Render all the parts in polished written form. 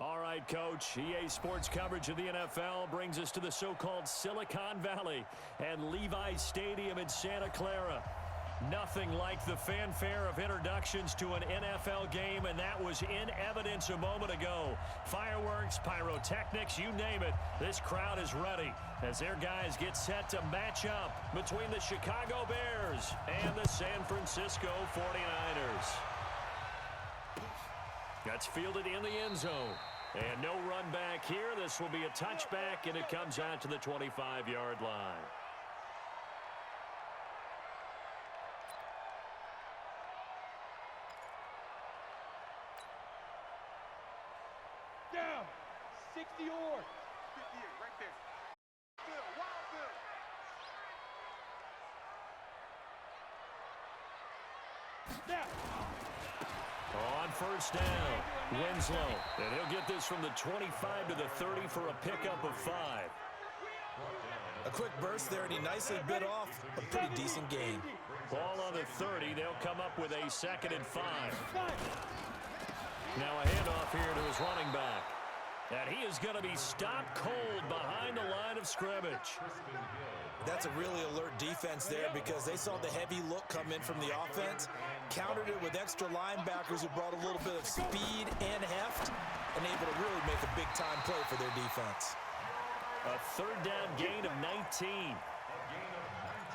All right, Coach. EA Sports coverage of the NFL brings us to the so-called Silicon Valley and Levi's Stadium in Santa Clara. Nothing like the fanfare of introductions to an NFL game, and that was in evidence a moment ago. Fireworks, pyrotechnics, you name it. This crowd is ready as their guys get set to match up between the Chicago Bears and the San Francisco 49ers. That's fielded in the end zone. And no run back here. This will be a touchback, and it comes out to the 25-yard line. Down. 60 or 58 right there. Bill, wild Bill. Now. On first down, Winslow. And he'll get this from the 25 to the 30 for a pickup of 5. A quick burst there, and he nicely bit off a pretty decent gain. Ball on the 30. They'll come up with a 2nd and 5. Now a handoff here to his running back. And he is going to be stopped cold behind the line of scrimmage. That's a really alert defense there because they saw the heavy look come in from the offense, countered it with extra linebackers who brought a little bit of speed and heft, and able to really make a big-time play for their defense. A 3rd down gain of 19.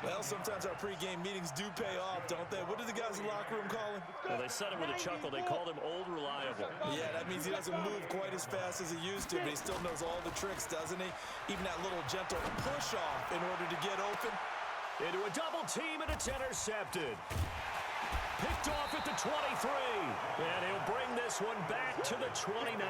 Well, sometimes our pregame meetings do pay off, don't they? What do the guys in the locker room call him? Well, they said it with a chuckle. They called him Old Reliable. Yeah, that means he doesn't move quite as fast as he used to, but he still knows all the tricks, doesn't he? Even that little gentle push-off in order to get open. Into a double team, and it's intercepted. Picked off at the 23. And he'll bring this one back to the 29.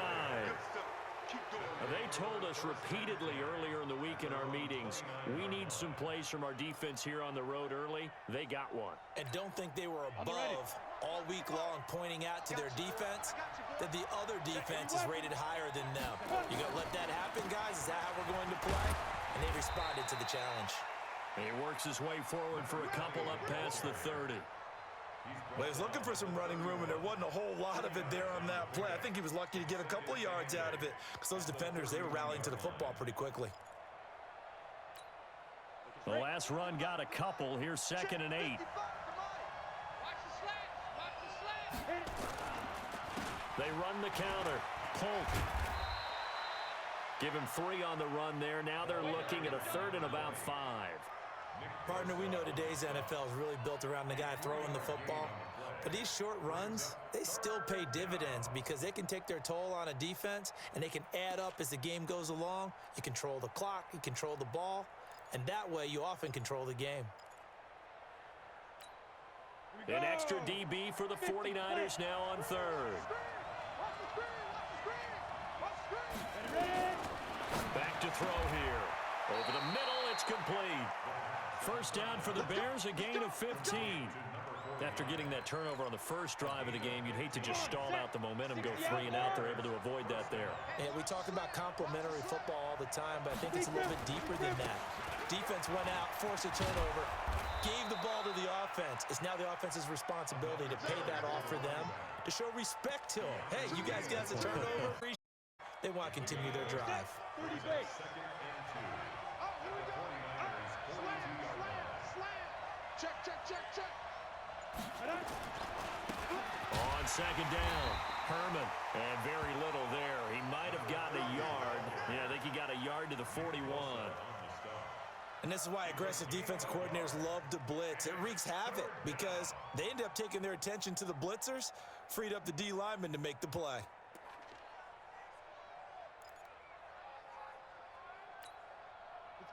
They told us repeatedly earlier in the week in our meetings, we need some plays from our defense here on the road early. They got one. And don't think they were above all week long pointing out to their defense that the other defense is rated higher than them. You going to let that happen, guys? Is that how we're going to play? And they responded to the challenge. He works his way forward for a couple up past the 30. Well, he was looking for some running room, and there wasn't a whole lot of it there on that play. I think he was lucky to get a couple of yards out of it because those defenders, they were rallying to the football pretty quickly. The last run got a couple. Here's 2nd and 8. They run the counter. Polk. Give him 3 on the run there. Now they're looking at a 3rd and about 5. Partner, we know today's NFL is really built around the guy throwing the football. But these short runs, they still pay dividends because they can take their toll on a defense, and they can add up as the game goes along. You control the clock, you control the ball, and that way you often control the game. An extra DB for the 49ers now on 3rd. Back to throw here. Over the middle, it's complete. First down for the Bears, a gain of 15. After getting that turnover on the first drive of the game, you'd hate to just stall out the momentum, go 3 and out. They're able to avoid that there. Yeah, we talk about complementary football all the time, but I think it's a little bit deeper than that. Defense went out, forced a turnover, gave the ball to the offense. It's now the offense's responsibility to pay that off for them, to show respect to them. Hey, you guys got us a turnover. They want to continue their drive. Check. On 2nd down, Herman. And very little there. He might have gotten a yard. Yeah, I think he got a yard to the 41. And this is why aggressive defensive coordinators love to blitz. It wreaks havoc because they end up taking their attention to the blitzers, freed up the D lineman to make the play.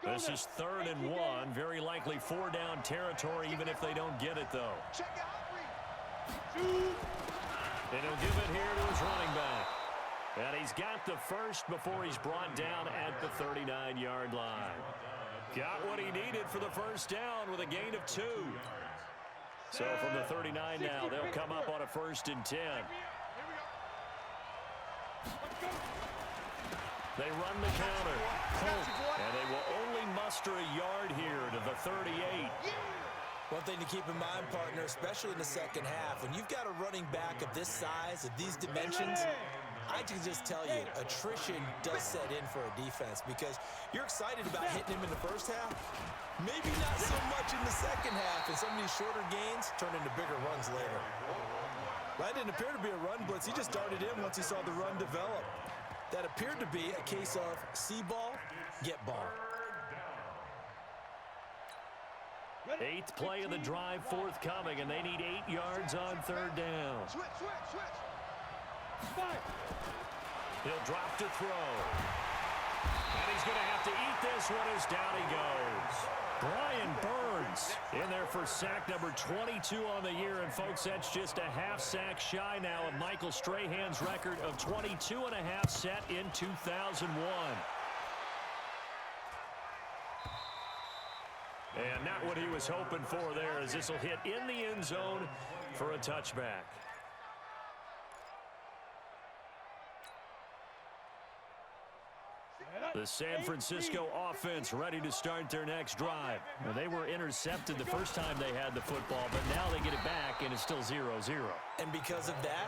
This is 3rd and 1. Very likely 4-down territory, even if they don't get it, though. And he'll give it here to his running back. And he's got the first before he's brought down at the 39-yard line. Got what he needed for the first down with a gain of 2. So from the 39 now, they'll come up on a 1st and 10. They run the counter. And they will only muster a yard here to the 38. One thing to keep in mind, partner, especially in the second half, when you've got a running back of this size, of these dimensions, I can just tell you, attrition does set in for a defense because you're excited about hitting him in the first half. Maybe not so much in the second half, and some of these shorter gains turn into bigger runs later. That didn't appear to be a run blitz. He just darted in once he saw the run develop. That appeared to be a case of see ball, get ball. 8th play of the drive forthcoming, and they need 8 yards on 3rd down. Switch. He'll drop to throw. And he's going to have to eat this one as down he goes. Brian Burns in there for sack number 22 on the year. And, folks, that's just a half sack shy now of Michael Strahan's record of 22.5 set in 2001. And not what he was hoping for there, as this will hit in the end zone for a touchback. The San Francisco offense ready to start their next drive. Well, they were intercepted the first time they had the football, but now they get it back, and it's still 0-0. And because of that,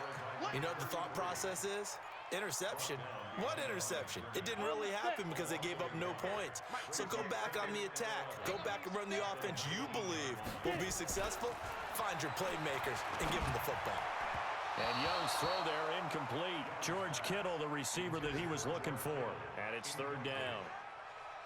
you know what the thought process is? Interception. What interception? It didn't really happen because they gave up no points. So go back on the attack. Go back and run the offense you believe will be successful. Find your playmakers and give them the football. And Young's throw there incomplete. George Kittle, the receiver that he was looking for. And it's 3rd down.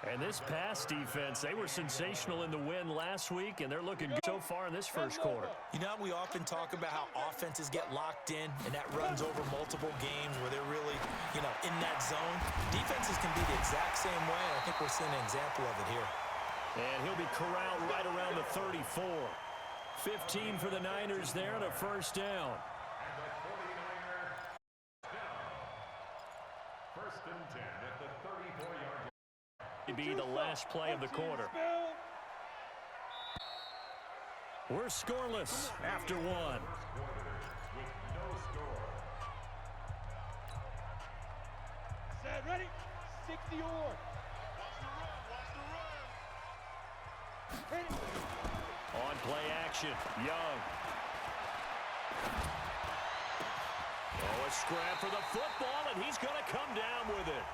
And this pass defense, they were sensational in the win last week, and they're looking good so far in this first quarter. You know, we often talk about how offenses get locked in, and that runs over multiple games where they're really, in that zone. Defenses can be the exact same way, and I think we're seeing an example of it here. And he'll be corralled right around the 34. 15 for the Niners there and a first down. Be the last play of the quarter. We're scoreless after 1. Set, ready? 60 or. Hit it. On play action, Young. Oh, a scrap for the football, and he's going to come down with it.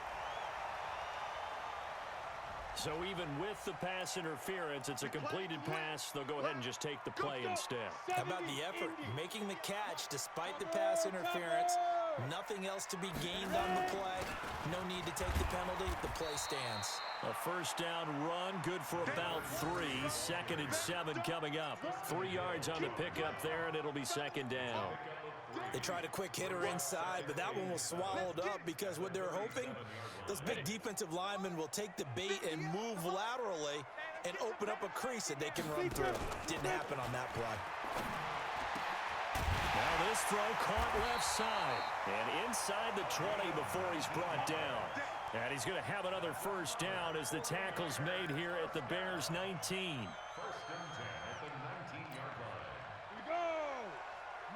So even with the pass interference, it's a completed pass. They'll go ahead and just take the play instead. How about the effort? Making the catch despite the pass interference. Nothing else to be gained on the play. No need to take the penalty. The play stands. A first down run, good for about 3. 2nd and 7 coming up. 3 yards on the pickup there, and it'll be 2nd down. They tried a quick hitter inside, but that one was swallowed up because what they're hoping, those big defensive linemen will take the bait and move laterally and open up a crease that they can run through. Didn't happen on that play. Now this throw caught left side and inside the 20 before he's brought down. And he's going to have another first down as the tackle's made here at the Bears 19. First and 10 at the 19-yard line. Here we go.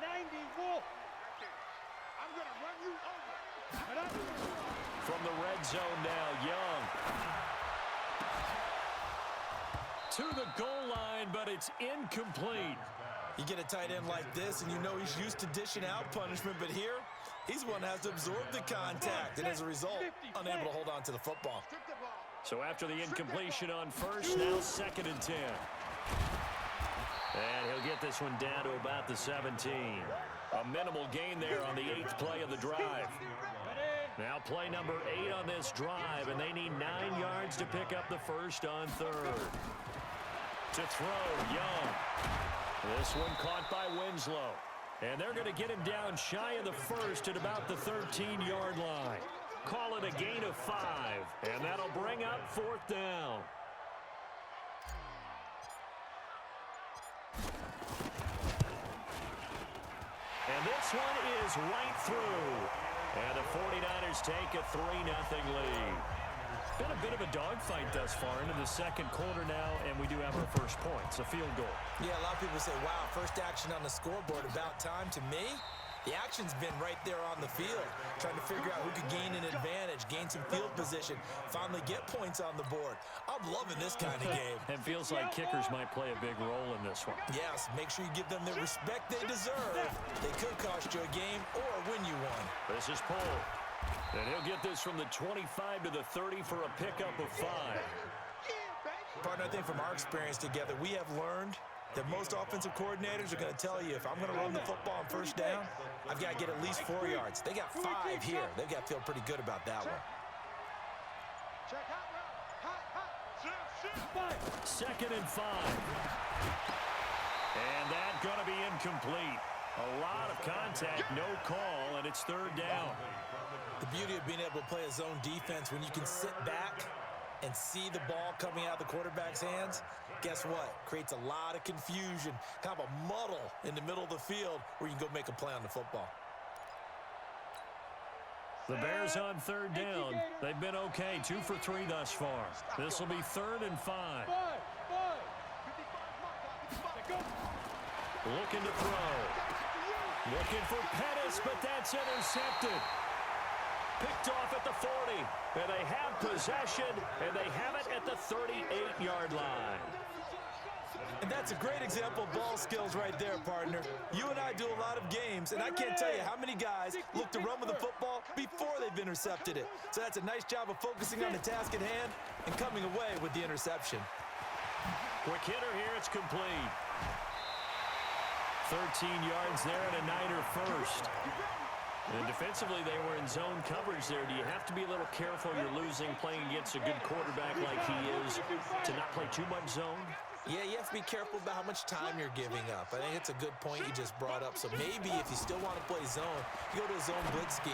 90 Wolf. I'm going to run you over. From the red zone now, Young. To the goal line, but it's incomplete. You get a tight end like this, and you know he's used to dishing out punishment, but here, he's one that has to absorb the contact, and as a result, unable to hold on to the football. So after the incompletion on first, now 2nd and 10. And he'll get this one down to about the 17. A minimal gain there on the 8th play of the drive. Now play number 8 on this drive, and they need 9 yards to pick up the first on 3rd. To throw, Young. This one caught by Winslow. And they're going to get him down shy of the first at about the 13-yard line. Call it a gain of 5, and that'll bring up 4th down. And this one is right through. And the 49ers take a 3-0 lead. Been a bit of a dogfight thus far into the second quarter now, and we do have our first points, a field goal. Yeah, a lot of people say, wow, first action on the scoreboard, about time. To me, The action's been right there on the field, trying to figure out who could gain an advantage, gain some field position, finally get points on the board. I'm loving this kind of game. It feels like kickers might play a big role in this one. Yes, make sure you give them the respect they deserve. They could cost you a game or win you one. This is Pohl. And he'll get this from the 25 to the 30 for a pickup of 5. Partner, I think from our experience together, we have learned that most offensive coordinators are going to tell you, if I'm going to run the football on first down, I've got to get at least 4 yards. They got 5 here. They've got to feel pretty good about that one. Second and 5. And that's going to be incomplete. A lot of contact, no call, and it's third down. The beauty of being able to play a zone defense when you can sit back and see the ball coming out of the quarterback's hands, guess what? Creates a lot of confusion, kind of a muddle in the middle of the field where you can go make a play on the football. The Bears on third down. They've been okay, 2 for 3 thus far. This will be 3rd and 5. Looking to throw. Looking for Pettis, but that's intercepted. Picked off at the 40, and they have possession, and they have it at the 38-yard line. And that's a great example of ball skills right there, partner. You and I do a lot of games, and I can't tell you how many guys look to run with the football before they've intercepted it. So that's a nice job of focusing on the task at hand and coming away with the interception. Quick hitter here, it's complete. 13 yards there and a Niner first. And defensively, they were in zone coverage there. Do you have to be a little careful? You're losing playing against a good quarterback like he is to not play too much zone? Yeah, you have to be careful about how much time you're giving up. I think it's a good point you just brought up. So maybe if you still want to play zone, you go to a zone blitz scheme.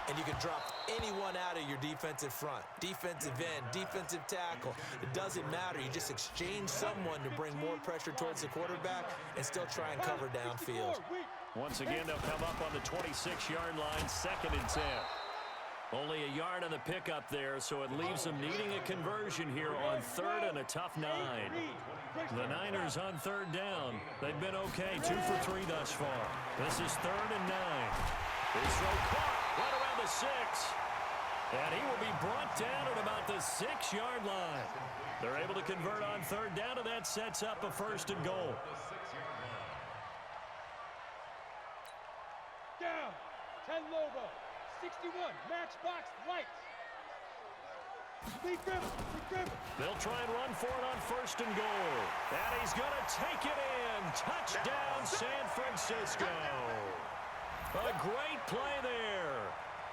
And you can drop anyone out of your defensive front. Defensive end, defensive tackle. It doesn't matter. You just exchange someone to bring more pressure towards the quarterback and still try and cover downfield. Once again, they'll come up on the 26-yard line, 2nd and 10. Only a yard on the pickup there, so it leaves them needing a conversion here on 3rd and a tough 9. The Niners on 3rd down. They've been okay, 2 for 3 thus far. This is 3rd and 9. His throw caught right around the 6. And he will be brought down at about the 6-yard line. They're able to convert on 3rd down, and that sets up a 1st and goal. Down, 10 Lobo, 61, matchbox lights. Lee Griffin. They'll try and run for it on 1st and goal. And he's going to take it in. Touchdown, San Francisco. A great play there.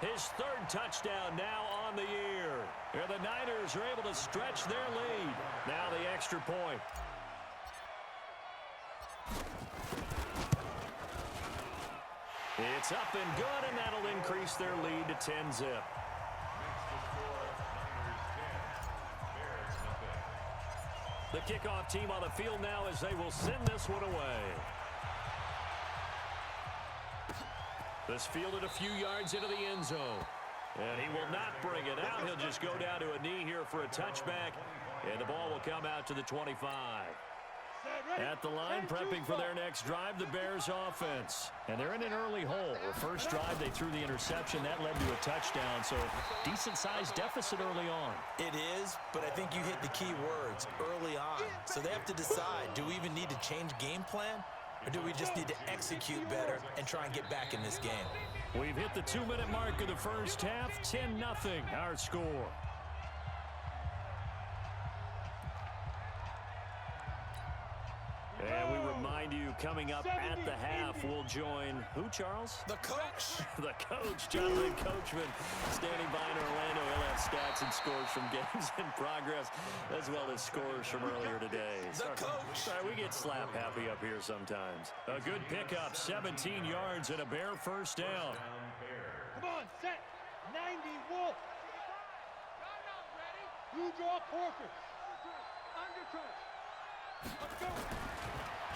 His 3rd touchdown now on the year. And the Niners are able to stretch their lead. Now the extra point. It's up and good, and that'll increase their lead to 10-zip. The kickoff team on the field now as they will send this one away. This fielded a few yards into the end zone. And he will not bring it out. He'll just go down to a knee here for a touchback. And the ball will come out to the 25. At the line, prepping for their next drive, the Bears offense. And they're in an early hole. The first drive, they threw the interception. That led to a touchdown, so decent-sized deficit early on. It is, but I think you hit the key words, early on. So they have to decide, do we even need to change game plan? Or do we just need to execute better and try and get back in this game? We've hit the 2-minute mark of the first half. 10-0, our score. And we remind you, coming up at the half, we'll join who, Charles? The coach. The coach, Jonathan Coachman, standing by in Orlando. He'll have stats and scores from games in progress, as well as scores from earlier today. The coach. Sorry, we get slap happy up here sometimes. A good pickup, 17 yards and a Bear first down. Come on, set. 90 Wolf. You draw Corker. Undercut. Let's go.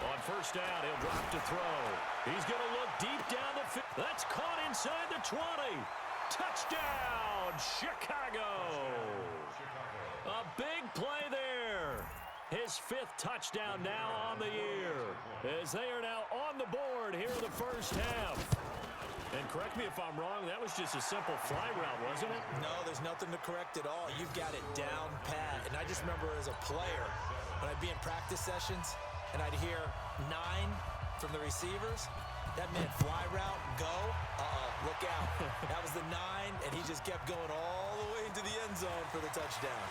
On first down, he'll drop to throw. He's going to look deep down the field. That's caught inside the 20. Touchdown, Chicago. A big play there. His 5th touchdown now on the year, as they are now on the board here in the first half. And correct me if I'm wrong, that was just a simple fly route, wasn't it? No, there's nothing to correct at all. You've got it down pat. And I just remember as a player, when I'd be in practice sessions and I'd hear 9 from the receivers, that meant fly route, go, look out. That was the 9, and he just kept going all the way into the end zone for the touchdown.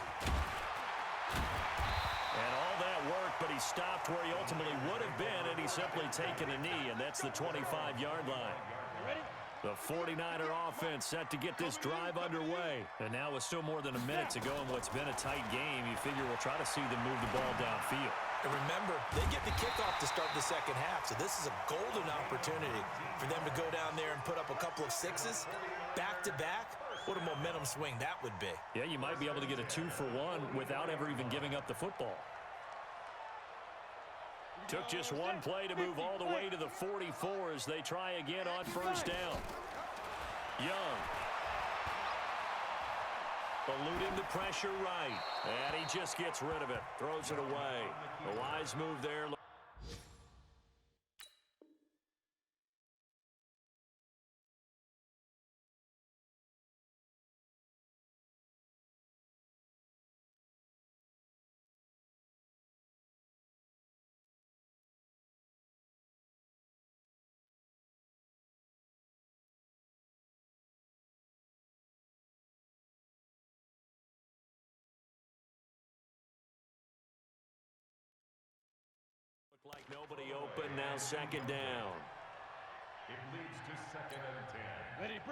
And all that worked, but he stopped where he ultimately would have been, and he's simply taken a knee, and that's the 25-yard line. The 49er offense set to get this drive underway. And now with still more than a minute to go in what's been a tight game, you figure we'll try to see them move the ball downfield. And remember, they get the kickoff to start the second half, so this is a golden opportunity for them to go down there and put up a couple of 6s back-to-back. What a momentum swing that would be. Yeah, you might be able to get a 2-for-1 without ever even giving up the football. Took just one play to move all the way to the 44 as they try again on first down. Young. Eluding the pressure right. And he just gets rid of it. Throws it away. A wise move there. Like nobody open, now second down. It leads to 2nd and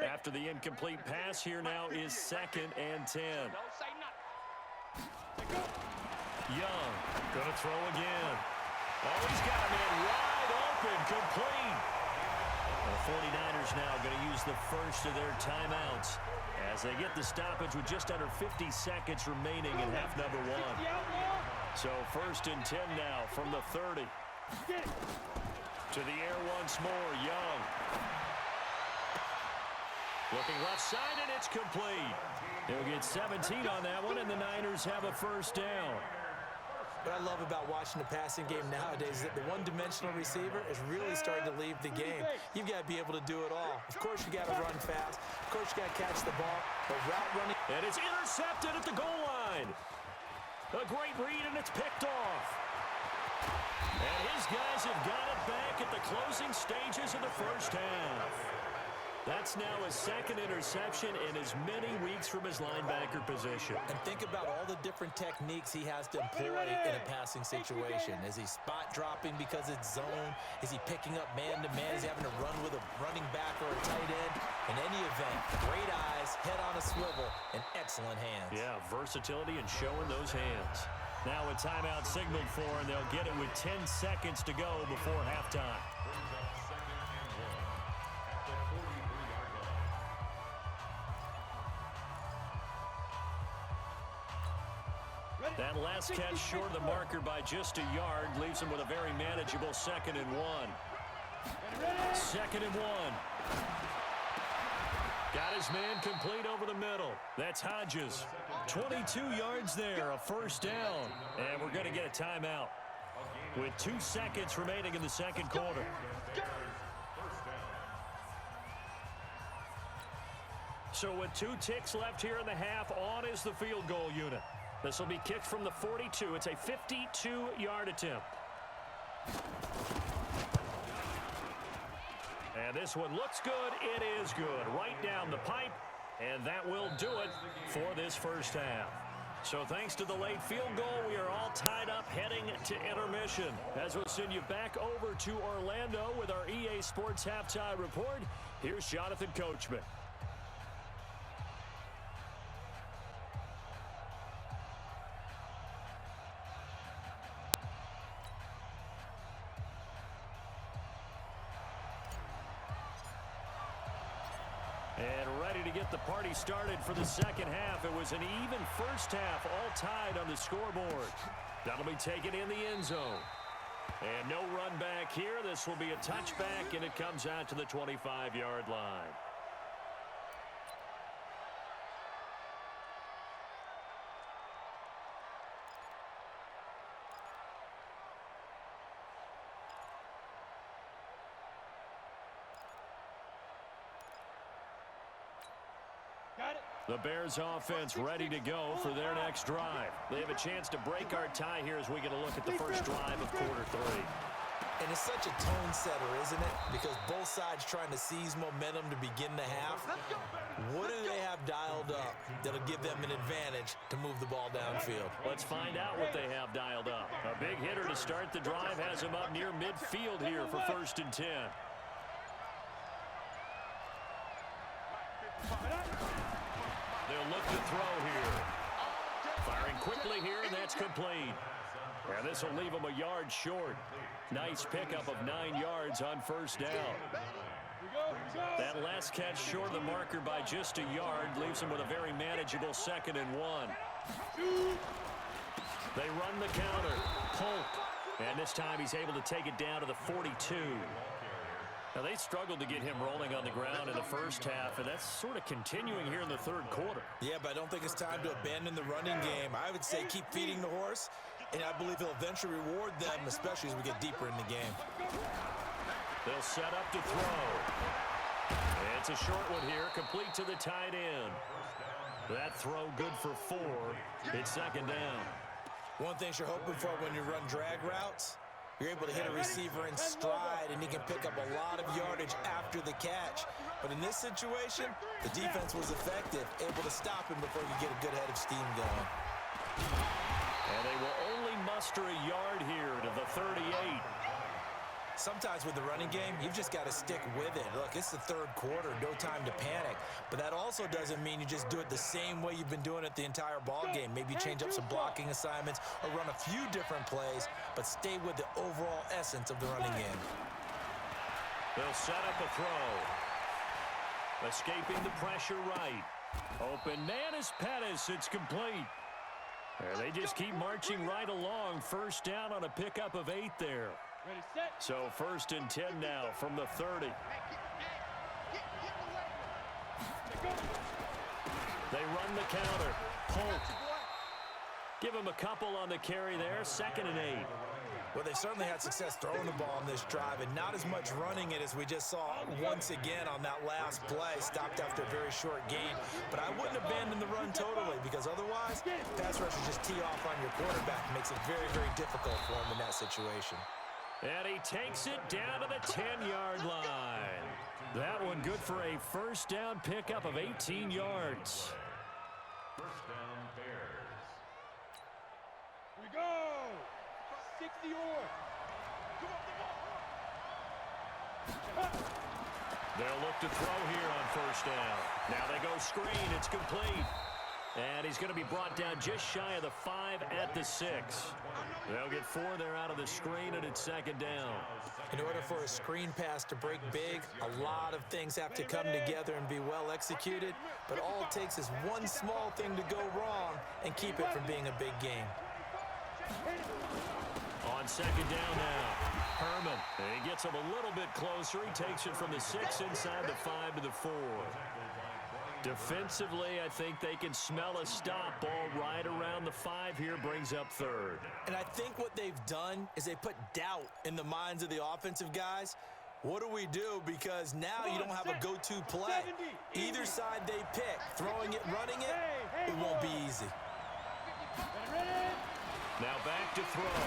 10. After the incomplete pass, here now is 2nd and 10. Don't say nothing. Young, gonna throw again. Oh, he's got a man wide open, complete. The 49ers now gonna use the first of their timeouts as they get the stoppage with just under 50 seconds remaining in half number 1. So 1st and 10 now from the 30. To the air once more, Young. Looking left side, and it's complete. He'll get 17 on that one, and the Niners have a first down. What I love about watching the passing game nowadays is that the one-dimensional receiver is really starting to leave the game. You've got to be able to do it all. Of course, you got to run fast. Of course, you got to catch the ball. But route running... And it's intercepted at the goal line. A great read, and it's picked off. And his guys have got it back at the closing stages of the first half. That's now his 2nd interception in as many weeks from his linebacker position. And think about all the different techniques he has to employ in a passing situation. Is he spot dropping because it's zone? Is he picking up man-to-man? Is he having to run with a running back or a tight end? In any event, great eyes, head on a swivel, and excellent hands. Yeah, versatility and showing those hands. Now a timeout signaled for, and they'll get it with 10 seconds to go before halftime. That last catch short of the marker by just a yard leaves him with a very manageable 2nd and 1. 2nd and 1. Got his man complete over the middle. That's Hodges. 22 yards there, a first down. And we're going to get a timeout with 2 seconds remaining in the second quarter. So with 2 ticks left here in the half, on is the field goal unit. This will be kicked from the 42. It's a 52-yard attempt. And this one looks good. It is good. Right down the pipe. And that will do it for this first half. So thanks to the late field goal, we are all tied up heading to intermission. As we'll send you back over to Orlando with our EA Sports Halftime Report, here's Jonathan Coachman. And ready to get the party started for the second half. It was an even first half, all tied on the scoreboard. That'll be taken in the end zone. And no run back here. This will be a touchback, and it comes out to the 25-yard line. The Bears offense ready to go for their next drive. They have a chance to break our tie here as we get a look at the first drive of quarter 3. And it's such a tone setter, isn't it? Because both sides trying to seize momentum to begin the half. What do they have dialed up that'll give them an advantage to move the ball downfield? Let's find out what they have dialed up. A big hitter to start the drive has him up near midfield here for 1st and 10. They'll look to throw here. Firing quickly here, and that's complete. And this will leave him a yard short. Nice pickup of 9 yards on 1st down. That last catch short of the marker by just a yard leaves him with a very manageable 2nd and 1. They run the counter. Polk. And this time he's able to take it down to the 42. Now, they struggled to get him rolling on the ground in the first half, and that's sort of continuing here in the 3rd quarter. Yeah, but I don't think it's time to abandon the running game. I would say keep feeding the horse, and I believe he'll eventually reward them, especially as we get deeper in the game. They'll set up to throw. It's a short one here, complete to the tight end. That throw good for 4. It's 2nd down. One thing you're hoping for when you run drag routes, you're able to hit a receiver in stride, and he can pick up a lot of yardage after the catch. But in this situation, the defense was effective, able to stop him before you get a good head of steam going. And they will only muster a yard here to the 38. Sometimes with the running game, you've just got to stick with it. Look, it's the 3rd quarter, no time to panic. But that also doesn't mean you just do it the same way you've been doing it the entire ball game. Maybe change up some blocking assignments or run a few different plays, but stay with the overall essence of the running game. They'll set up a throw. Escaping the pressure right. Open man is Pettis. It's complete. And they just keep marching right along. 1st down on a pickup of 8 there. So 1st and 10 now from the 30. They run the counter. Polk. Give him a couple on the carry there. 2nd and 8. Well, they certainly had success throwing the ball on this drive, and not as much running it as we just saw once again on that last play. Stopped after a very short gain. But I wouldn't abandon the run totally, because otherwise, pass rushers just tee off on your quarterback. It makes it very, very difficult for him in that situation. And he takes it down to the 10-yard line. That one good for a 1st down pickup of 18 yards. 1st down, Bears. Here we go. 60 or. They'll look to throw here on 1st down. Now they go screen. It's complete. And he's going to be brought down just shy of the 5 at the 6. They'll get 4 there out of the screen, and it's 2nd down. In order for a screen pass to break big, a lot of things have to come together and be well executed, but all it takes is one small thing to go wrong and keep it from being a big game. On 2nd down now, Herman. And he gets him a little bit closer. He takes it from the 6 inside the 5 to the 4. Defensively, I think they can smell a stop. Ball right around the 5 here, brings up 3rd. And I think what they've done is they put doubt in the minds of the offensive guys. What do we do? Because now you don't have a go-to play. Either side they pick, throwing it, running it, it won't be easy. Now back to throw.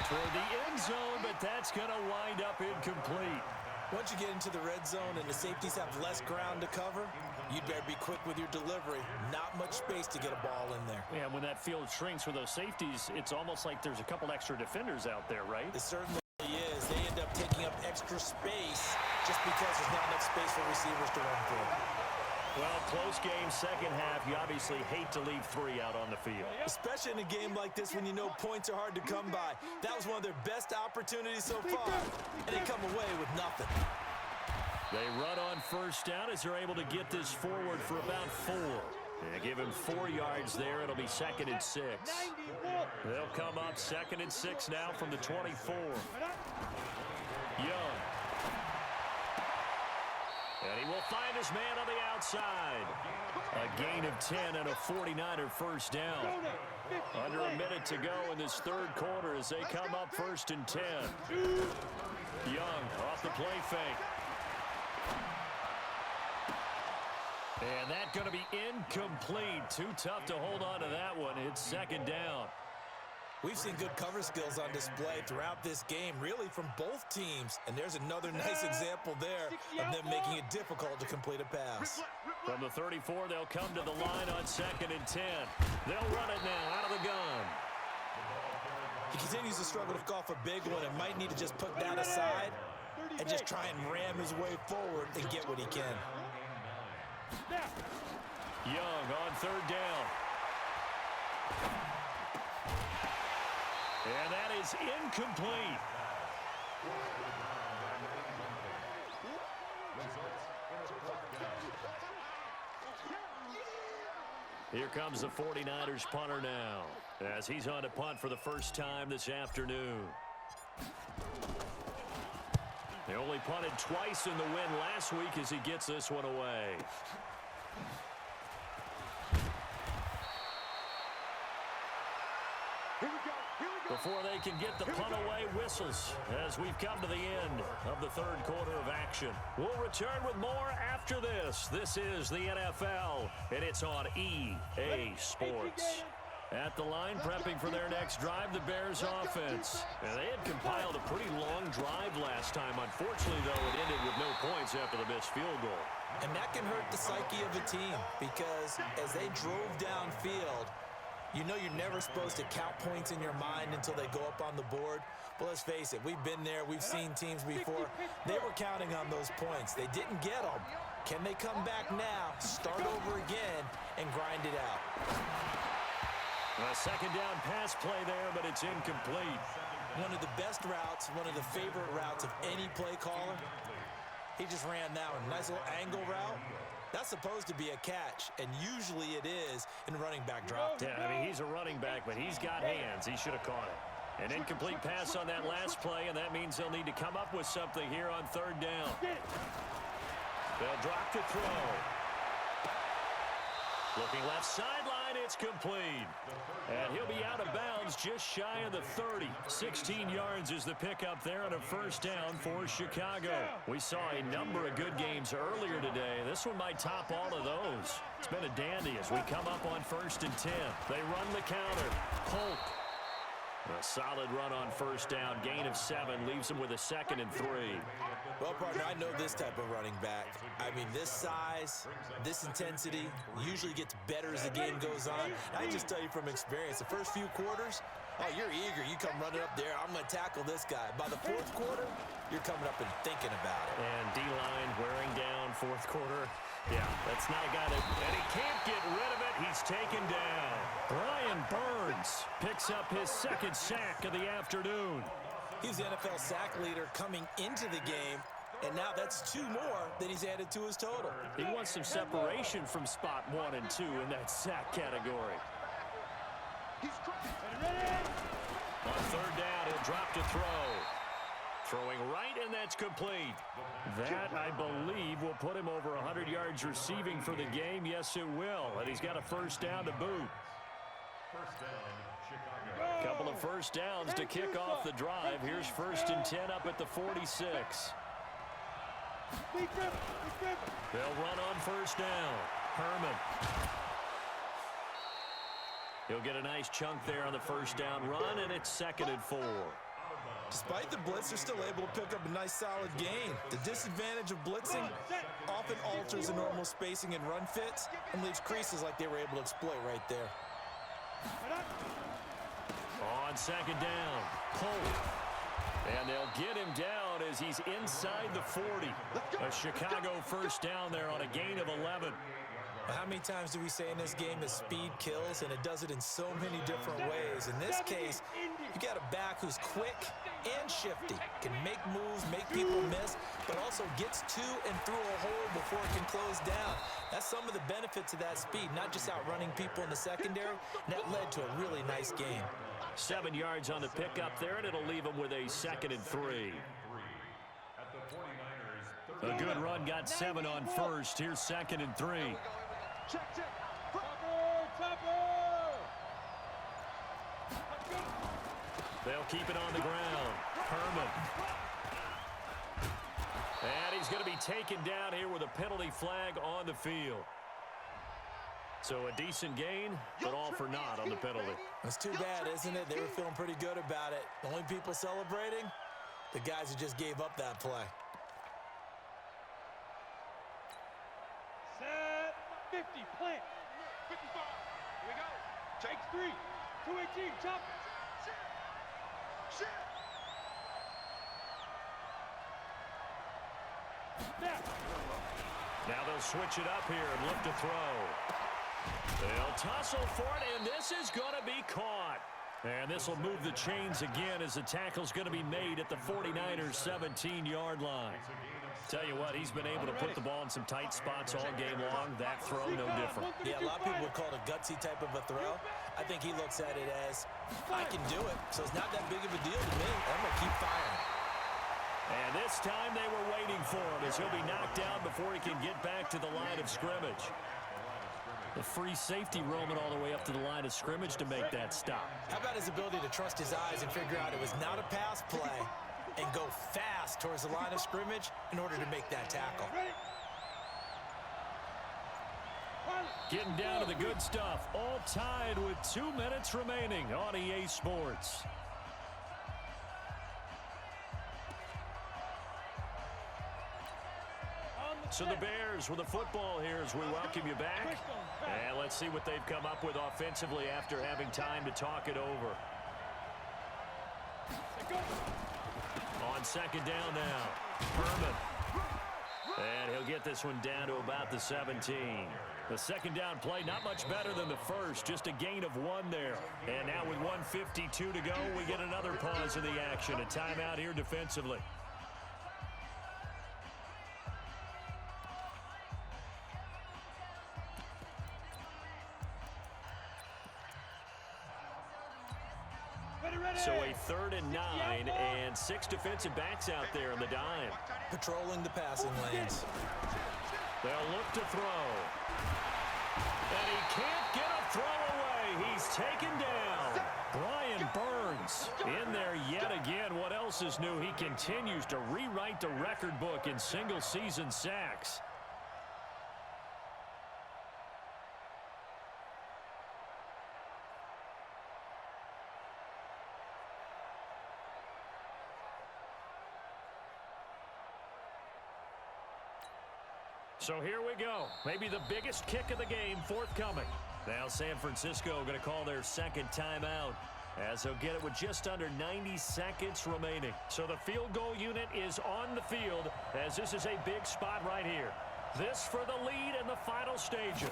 Toward the end zone, but that's going to wind up incomplete. Once you get into the red zone and the safeties have less ground to cover, you'd better be quick with your delivery. Not much space to get a ball in there. Yeah, when that field shrinks with those safeties, it's almost like there's a couple extra defenders out there, right? It certainly is. They end up taking up extra space just because there's not enough space for receivers to run through. Well, close game, 2nd half. You obviously hate to leave 3 out on the field. Especially in a game like this when you know points are hard to come by. That was one of their best opportunities so far, and they come away with nothing. They run on 1st down as they're able to get this forward for about 4. They give him 4 yards there. It'll be 2nd and 6. They'll come up 2nd and 6 now from the 24. Young. And he will find his man on the outside. A gain of 10 and a 49er 1st down. Under a minute to go in this 3rd quarter as they come up 1st and 10. Young off the play fake. And that's going to be incomplete. Too tough to hold on to that one. It's second down. We've seen good cover skills on display throughout this game, really from both teams. And there's another nice example there of them making it difficult to complete a pass. From the 34, they'll come to the line on 2nd and 10. They'll run it now out of the gun. He continues to struggle to golf a big one and might need to just put that aside and just try and ram his way forward and get what he can. Young on 3rd down. And that is incomplete. Here comes the 49ers punter now, as he's on to punt for the first time this afternoon. They only punted twice in the win last week as he gets this one away. Before they can get the punt away, whistles as we've come to the end of the 3rd quarter of action. We'll return with more after this. This is the NFL, and it's on EA Sports. At the line, prepping for their next drive, the Bears offense. And they had compiled a pretty long drive last time. Unfortunately, though, it ended with no points after the missed field goal. And that can hurt the psyche of a team because as they drove downfield, you know you're never supposed to count points in your mind until they go up on the board. But let's face it, we've been there. We've seen teams before. They were counting on those points. They didn't get them. Can they come back now, start over again, and grind it out? A 2nd down pass play there, but it's incomplete. One of the best routes, one of the favorite routes of any play caller. He just ran that one. Nice little angle route. That's supposed to be a catch, and usually it is in running back drop. Yeah, I mean, he's a running back, but he's got hands. He should have caught it. An incomplete pass on that last play, and that means they'll need to come up with something here on 3rd down. They'll drop to throw. Looking left sideline, it's complete. And he'll be out of bounds just shy of the 30. 16 yards is the pickup there on a 1st down for Chicago. We saw a number of good games earlier today. This one might top all of those. It's been a dandy as we come up on 1st and 10. They run the counter. Polk. A solid run on 1st down. Gain of 7 leaves them with a 2nd and 3. Well, partner, I know this type of running back. I mean, this size, this intensity usually gets better as the game goes on. And I just tell you from experience, the first few quarters, oh, you're eager. You come running up there. I'm going to tackle this guy. By the 4th quarter, you're coming up and thinking about it. And D-line wearing down 4th quarter. Yeah, that's not a guy that, and he can't get rid of it. He's taken down. Brian Burns picks up his 2nd sack of the afternoon. He's the NFL sack leader coming into the game, and now that's 2 more than he's added to his total. He wants some separation from spot 1 and 2 in that sack category. On 3rd down, he'll drop to throw. Throwing right, and that's complete. That, I believe, will put him over 100 yards receiving for the game. Yes, it will. And he's got a 1st down to boot. A couple of 1st downs to kick off the drive. Here's 1st and 10 up at the 46. They'll run on 1st down. Herman. He'll get a nice chunk there on the 1st down run, and it's 2nd and 4. Despite the blitz, they're still able to pick up a nice solid gain. The disadvantage of blitzing often alters the normal spacing and run fits and leaves creases like they were able to exploit right there. On 2nd down, Polk. And they'll get him down as he's inside the 40. A Chicago 1st down there on a gain of 11. How many times do we say in this game that speed kills, and it does it in so many different ways? In this case, you got a back who's quick and shifty, can make moves, make people miss, but also gets to and through a hole before it can close down. That's some of the benefits of that speed, not just outrunning people in the secondary, and that led to a really nice game. 7 yards on the pickup there, and it'll leave him with a 2nd and 3. A good run, got 7 on 1st. Here's 2nd and 3. They'll keep it on the ground. Herman. And he's going to be taken down here with a penalty flag on the field. So a decent gain, but all for naught on the penalty. It's too bad, isn't it? They were feeling pretty good about it. The only people celebrating, the guys who just gave up that play. Set 50, plant. 55. Here we go. Takes 3. 218, jump. Shit. Now they'll switch it up here and look to throw. They'll tussle for it, and this is going to be caught. And this will move the chains again as the tackle's going to be made at the 49ers' 17-yard line. Tell you what, he's been able to put the ball in some tight spots all game long. That throw, no different. Yeah, a lot of people would call it a gutsy type of a throw. I think he looks at it as, I can do it, so it's not that big of a deal to me. I'm going to keep firing. And this time they were waiting for him as he'll be knocked down before he can get back to the line of scrimmage. The free safety roaming all the way up to the line of scrimmage to make that stop. How about his ability to trust his eyes and figure out it was not a pass play and go fast towards the line of scrimmage in order to make that tackle? Getting down to the good stuff. All tied with 2 minutes remaining on EA Sports. So the Bears with the football here as we welcome you back. And let's see what they've come up with offensively after having time to talk it over. On second down now, Herman. And he'll get this one down to about the 17. The second down play, not much better than the first, just a gain of 1 there. And now with 1:52 to go, we get another pause in the action. A timeout here defensively. So a 3rd and 9 and 6 defensive backs out there in the dime. Patrolling the passing lanes. They'll look to throw. And he can't get a throw away. He's taken down. Brian Burns in there yet again. What else is new? He continues to rewrite the record book in single-season sacks. So here we go. Maybe the biggest kick of the game forthcoming. Now San Francisco going to call their second timeout as they'll get it with just under 90 seconds remaining. So the field goal unit is on the field as this is a big spot right here. This for the lead in the final stages.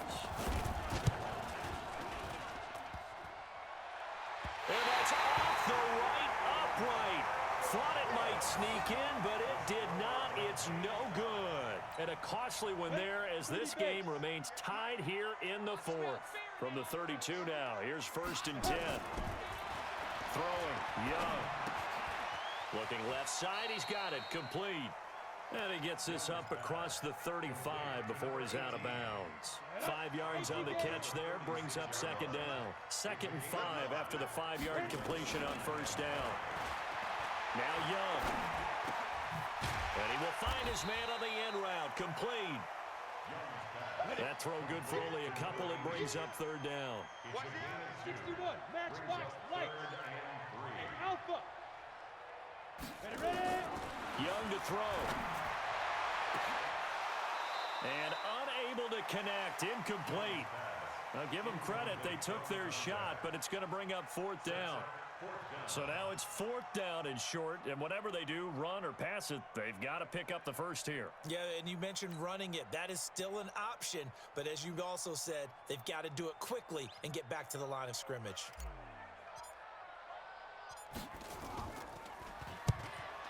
And that's off the right upright. Thought it might sneak in, but it did not. It's no good. And a costly one there as this game remains tied here in the 4th. From the 32 now, here's 1st and 10. Throwing, Young. Looking left side, he's got it, complete. And he gets this up across the 35 before he's out of bounds. 5 yards on the catch there, brings up 2nd down. 2nd and 5 after the 5-yard completion on 1st down. Now Young. And he will find his man on the end route. Complete. That throw good for only a couple. It brings up 3rd down. 61, matchbox, light. Alpha. Ready. Young to throw. And unable to connect. Incomplete. Now give them credit. They took their shot, but it's going to bring up 4th down. So now it's 4th down and short, and whatever they do, run or pass it, they've got to pick up the first here. Yeah, and you mentioned running it. That is still an option, but as you also said, they've got to do it quickly and get back to the line of scrimmage.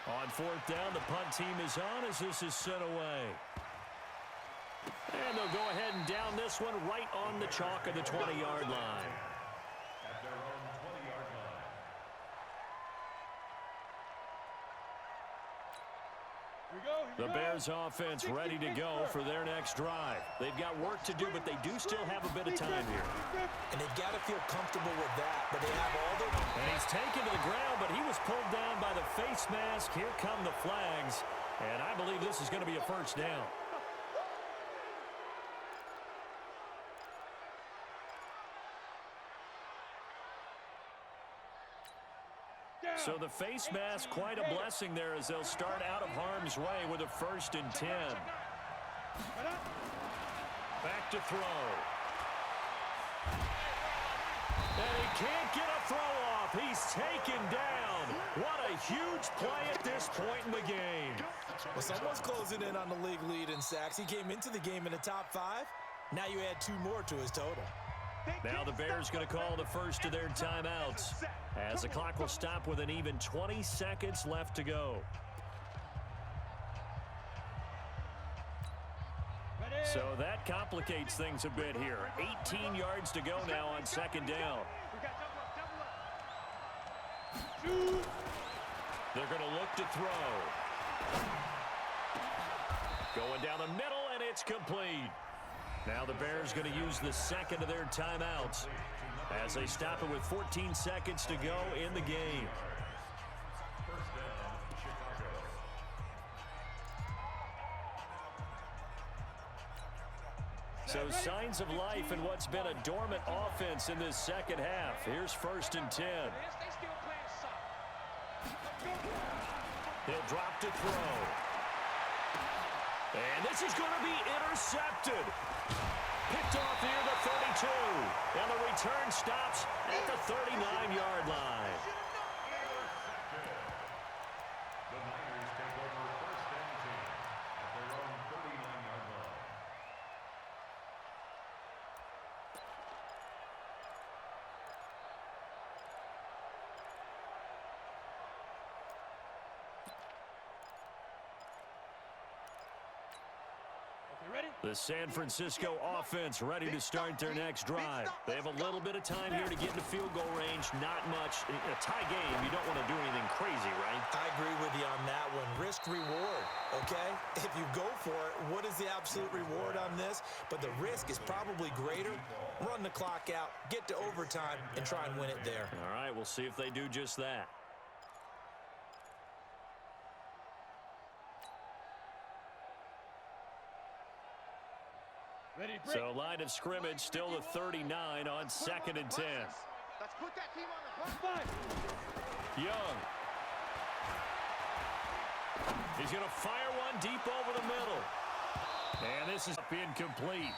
On 4th down, the punt team is on as this is sent away. And they'll go ahead and down this one right on the chalk of the 20-yard line. The Bears offense ready to go for their next drive. They've got work to do, but they do still have a bit of time here. And they've got to feel comfortable with that, but they have all their... And he's taken to the ground, but he was pulled down by the face mask. Here come the flags, and I believe this is going to be a 1st down. So the face mask, quite a blessing there as they'll start out of harm's way with a 1st and 10. Back to throw. And he can't get a throw off. He's taken down. What a huge play at this point in the game. Well, someone's closing in on the league lead in sacks. He came into the game in the top 5. Now you add 2 more to his total. Now the Bears going to call the first of their timeouts as the clock will stop with an even 20 seconds left to go. So that complicates things a bit here. 18 yards to go now on 2nd down. They're going to look to throw. Going down the middle, and it's complete. Now the Bears going to use the 2nd of their timeouts as they stop it with 14 seconds to go in the game. So signs of life in what's been a dormant offense in this 2nd half. Here's 1st and 10. He'll drop to throw. And this is going to be intercepted. Picked off near the 32. And the return stops at the 39-yard line. The Niners take over 1st and 10 at their own 39-yard line. The San Francisco offense ready to start their next drive. They have a little bit of time here to get into field goal range. Not much. In a tie game, you don't want to do anything crazy, right? I agree with you on that one. Risk reward, okay? If you go for it, what is the absolute reward on this? But the risk is probably greater. Run the clock out, get to overtime, and try and win it there. All right, we'll see if they do just that. So line of scrimmage still the 39 on 2nd and 10. Let's put that team on the front. Young. He's going to fire one deep over the middle. And this is incomplete.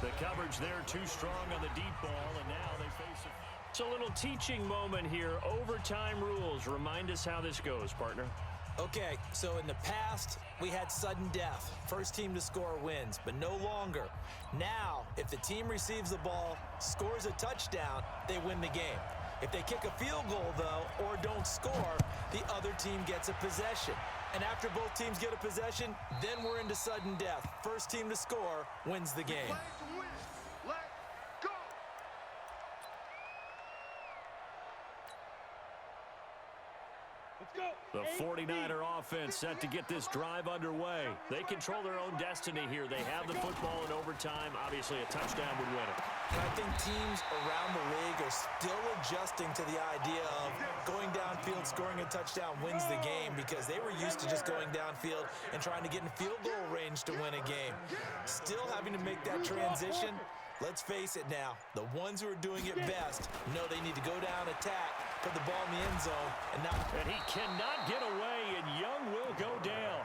The coverage there too strong on the deep ball, and now they face it. It's a little teaching moment here. Overtime rules. Remind us how this goes, partner. Okay, so in the past, we had sudden death. First team to score wins, but no longer. Now, if the team receives the ball, scores a touchdown, they win the game. If they kick a field goal, though, or don't score, the other team gets a possession. And after both teams get a possession, then we're into sudden death. First team to score wins the game. The 49er offense set to get this drive underway. They control their own destiny here. They have the football in overtime. Obviously, a touchdown would win it. And I think teams around the league are still adjusting to the idea of going downfield, scoring a touchdown wins the game, because they were used to just going downfield and trying to get in field goal range to win a game. Still having to make that transition. Let's face it now, the ones who are doing it best know they need to go down, attack, put the ball in the end zone, and not... And he cannot get away, and Young will go down.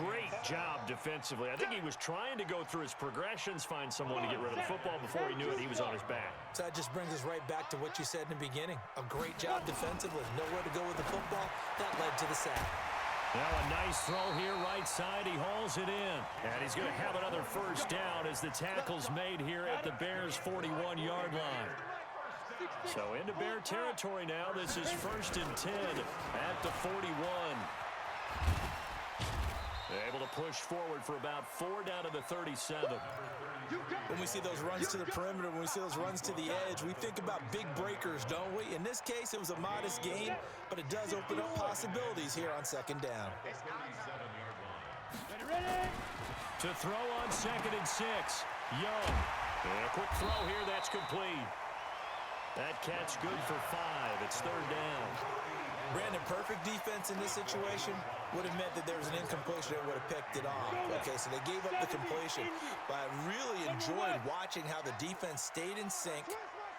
Great job defensively. I think he was trying to go through his progressions, find someone to get rid of the football. Before he knew it, he was on his back. So that just brings us right back to what you said in the beginning. A great job defensively. Nowhere to go with the football. That led to the sack. Now a nice throw here right side. He hauls it in. And he's going to have another first down as the tackle's made here at the Bears' 41-yard line. So into Bear territory now. This is 1st and 10 at the 41. Able to push forward for about 4 down to the 37. When we see those runs to the perimeter, when we see those runs to the edge, we think about big breakers, don't we? In this case, it was a modest gain, but it does open up possibilities here on 2nd down. To throw on 2nd and 6. Young. And a quick throw here. That's complete. That catch good for 5. It's 3rd down. Brandon, perfect defense in this situation would have meant that there was an incompletion that would have picked it off. Okay, so they gave up the completion. But I really enjoyed watching how the defense stayed in sync,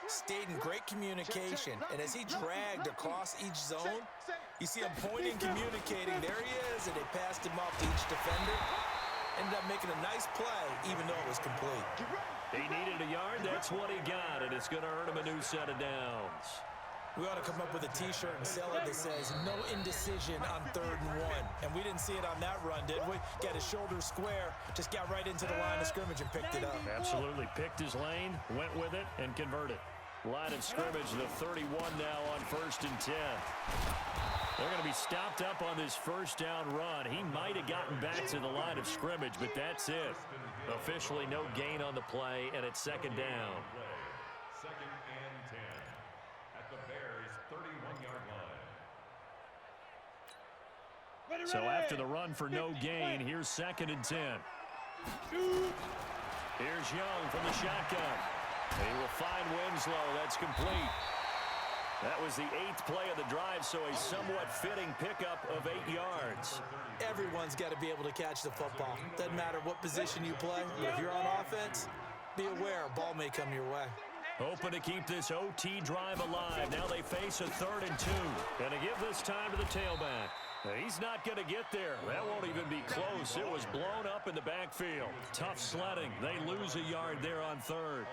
stayed in great communication, and as he dragged across each zone, you see him pointing, communicating. There he is, and they passed him off to each defender. Ended up making a nice play, even though it was complete. He needed a yard. That's what he got, and it's going to earn him a new set of downs. We ought to come up with a T-shirt and sell it that says, no indecision on 3rd and 1. And we didn't see it on that run, did we? Got his shoulder square, just got right into the line of scrimmage and picked it up. Absolutely. Picked his lane, went with it, and converted. Line of scrimmage, the 31 now on 1st and 10. They're going to be stopped up on this first down run. He might have gotten back to the line of scrimmage, but that's it. Officially no gain on the play, and it's 2nd down. 2nd and 10 at the Bears' 31-yard line. So after the run for no gain, here's 2nd and 10. Here's Young from the shotgun. He will find Winslow. That's complete. That was the 8th play of the drive, so a somewhat fitting pickup of 8 yards. Everyone's got to be able to catch the football. Doesn't matter what position you play, but if you're on offense, be aware a ball may come your way. Hoping to keep this OT drive alive. Now they face a 3rd and 2. Gonna give this time to the tailback. He's not going to get there. That won't even be close. It was blown up in the backfield. Tough sledding. They lose a yard there on 3rd.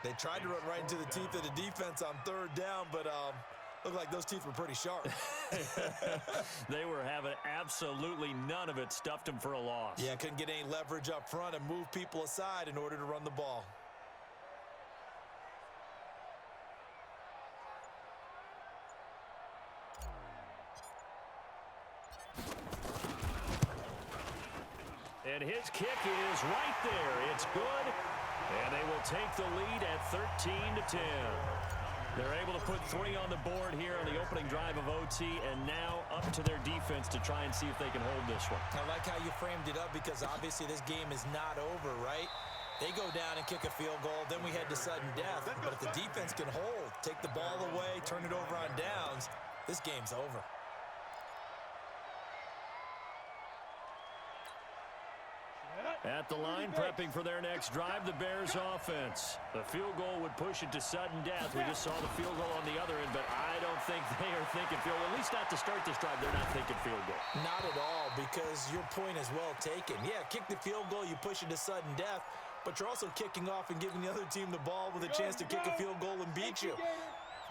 They tried to run right into the teeth of the defense on 3rd down, but looked like those teeth were pretty sharp. They were having absolutely none of it. Stuffed them for a loss. Yeah, couldn't get any leverage up front and move people aside in order to run the ball. And his kick is right there. It's good. And they will take the lead at 13-10. They're able to put 3 on the board here on the opening drive of OT, and now up to their defense to try and see if they can hold this one. I like how you framed it up because obviously this game is not over, right? They go down and kick a field goal, then we head to sudden death. But if the defense can hold, take the ball away, turn it over on downs, this game's over. At the line, prepping for their next drive, the Bears offense. The field goal would push it to sudden death. We just saw the field goal on the other end, but I don't think they are thinking field goal. At least not to start this drive. They're not thinking field goal. Not at all, because your point is well taken. Yeah, kick the field goal, you push it to sudden death, but you're also kicking off and giving the other team the ball with a chance to kick a field goal and beat you.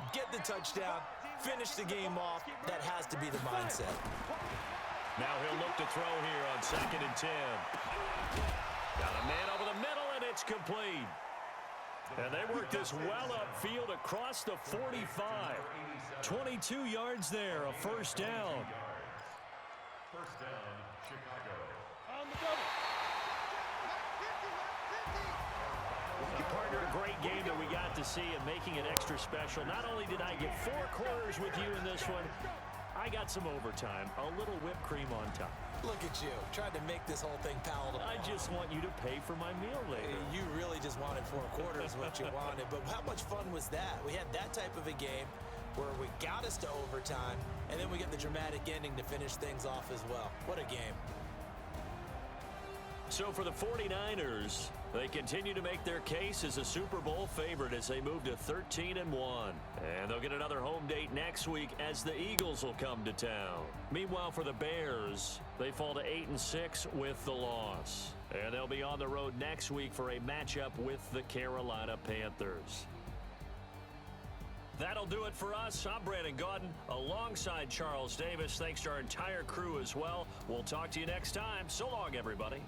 Get the touchdown, finish the game off. That has to be the mindset. Now he'll look to throw here on 2nd and 10. Got a man over the middle, and it's complete. And they work this well upfield across the 45. 22 yards there, a 1st down. 1st down, Chicago. On the double. Partner, a great game that we got to see and making it extra special. Not only did I get 4 quarters with you in this one, I got some overtime, a little whipped cream on top. Look at you, trying to make this whole thing palatable. I just want you to pay for my meal later. You really just wanted 4 quarters what you wanted, but how much fun was that? We had that type of a game where we got us to overtime, and then we get the dramatic ending to finish things off as well. What a game. So for the 49ers, they continue to make their case as a Super Bowl favorite as they move to 13-1. And they'll get another home date next week as the Eagles will come to town. Meanwhile, for the Bears, they fall to 8-6 with the loss. And they'll be on the road next week for a matchup with the Carolina Panthers. That'll do it for us. I'm Brandon Gaudin alongside Charles Davis. Thanks to our entire crew as well. We'll talk to you next time. So long, everybody.